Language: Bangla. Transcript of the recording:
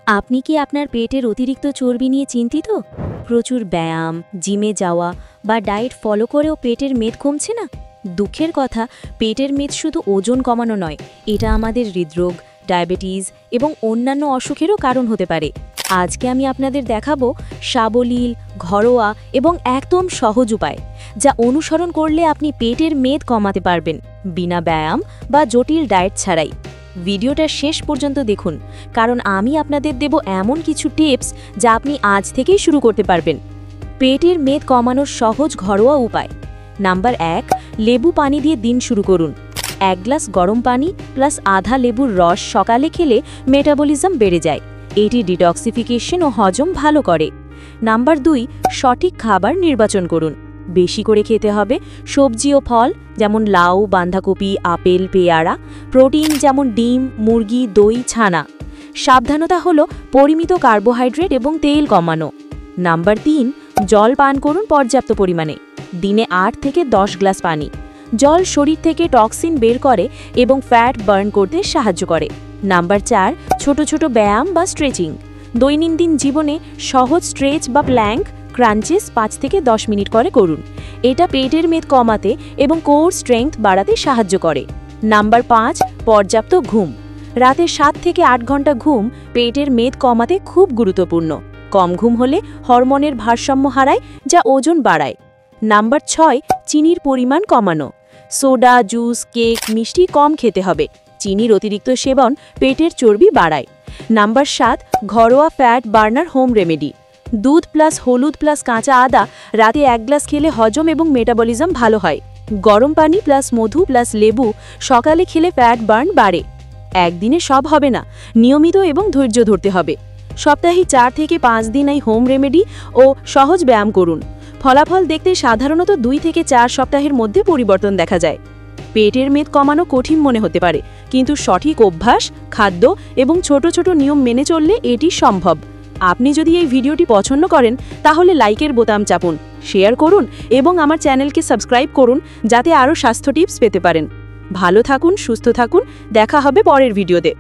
আপনি কি আপনার পেটের অতিরিক্ত চর্বি নিয়ে চিন্তিত? প্রচুর ব্যায়াম, জিমে যাওয়া বা ডায়েট ফলো করেও পেটের মেদ কমছে না? দুঃখের কথা, পেটের মেদ শুধু ওজন কমানো নয়, এটা আমাদের হৃদরোগ, ডায়াবেটিস এবং অন্যান্য অসুখেরও কারণ হতে পারে। আজকে আমি আপনাদের দেখাবো সাবলীল, ঘরোয়া এবং একদম সহজ উপায়, যা অনুসরণ করলে আপনি পেটের মেদ কমাতে পারবেন, বিনা ব্যায়াম বা জটিল ডায়েট ছাড়াই। ভিডিওটা শেষ পর্যন্ত দেখুন, কারণ আমি আপনাদের দেব এমন কিছু টিপস যা আপনি আজ থেকেই শুরু করতে পারবেন। পেটের মেদ কমানোর সহজ ঘরোয়া উপায়। নাম্বার 1, লেবু পানি দিয়ে দিন শুরু করুন। 1 গ্লাস গরম পানি প্লাস আধা লেবুর রস সকালে খেলে মেটাবলিজম বেড়ে যায়। এটি ডিটক্সিফিকেশন ও হজম ভালো করে। নাম্বার 2, সঠিক খাবার নির্বাচন করুন। বেশি করে খেতে হবে সবজি ও ফল, যেমন লাউ, বাঁধাকপি, আপেল, পেয়ারা। প্রোটিন যেমন ডিম, মুরগি, দই, ছানা। সাবধানতা হলো পরিমিত কার্বোহাইড্রেট এবং তেল কমানো। নাম্বার 3, জল পান করুন পর্যাপ্ত পরিমাণে। দিনে 8 থেকে 10 গ্লাস পানি। জল শরীর থেকে টক্সিন বের করে এবং ফ্যাট বার্ন করতে সাহায্য করে। নাম্বার 4, ছোট ছোট ব্যায়াম বা স্ট্রেচিং। দৈনন্দিন জীবনে সহজ স্ট্রেচ বা প্ল্যাঙ্ক, ক্রাঞ্চেস 5 থেকে 10 মিনিট করে করুন। এটা পেটের মেদ কমাতে এবং কোর স্ট্রেংথ বাড়াতে সাহায্য করে। নাম্বার 5, পর্যাপ্ত ঘুম। রাতে 7 থেকে 8 ঘন্টা ঘুম পেটের মেদ কমাতে খুব গুরুত্বপূর্ণ। কম ঘুম হলে হরমোনের ভারসাম্য হারায়, যা ওজন বাড়ায়। নাম্বার 6, চিনির পরিমাণ কমানো। সোডা, জুস, কেক, মিষ্টি কম খেতে হবে। চিনির অতিরিক্ত সেবন পেটের চর্বি বাড়ায়। নাম্বার 7, ঘরোয়া ফ্যাট বার্নার হোম রেমেডি। দুধ প্লাস হলুদ প্লাস কাঁচা আদা রাতে 1 গ্লাস খেলে হজম এবং মেটাবলিজম ভালো হয়। গরম পানি প্লাস মধু প্লাস লেবু সকালে খেলে ফ্যাট বার্ন বাড়ে। একদিনে সব হবে না, নিয়মিত এবং ধৈর্য ধরতে হবে। সপ্তাহে 4 থেকে 5 দিন এই হোম রেমেডি ও সহজ ব্যায়াম করুন। ফলাফল দেখতে সাধারণত 2 থেকে 4 সপ্তাহের মধ্যে পরিবর্তন দেখা যায়। পেটের মেদ কমানো কঠিন মনে হতে পারে, কিন্তু সঠিক অভ্যাস, খাদ্য এবং ছোট ছোট নিয়ম মেনে চললে এটি সম্ভব। আপনি যদি এই ভিডিওটি পছন্দ করেন তাহলে লাইকের বোতাম চাপুন, শেয়ার করুন এবং আমার চ্যানেলকে সাবস্ক্রাইব করুন, যাতে আরও স্বাস্থ্য টিপস পেতে পারেন। ভালো থাকুন, সুস্থ থাকুন, দেখা হবে পরের ভিডিওতে।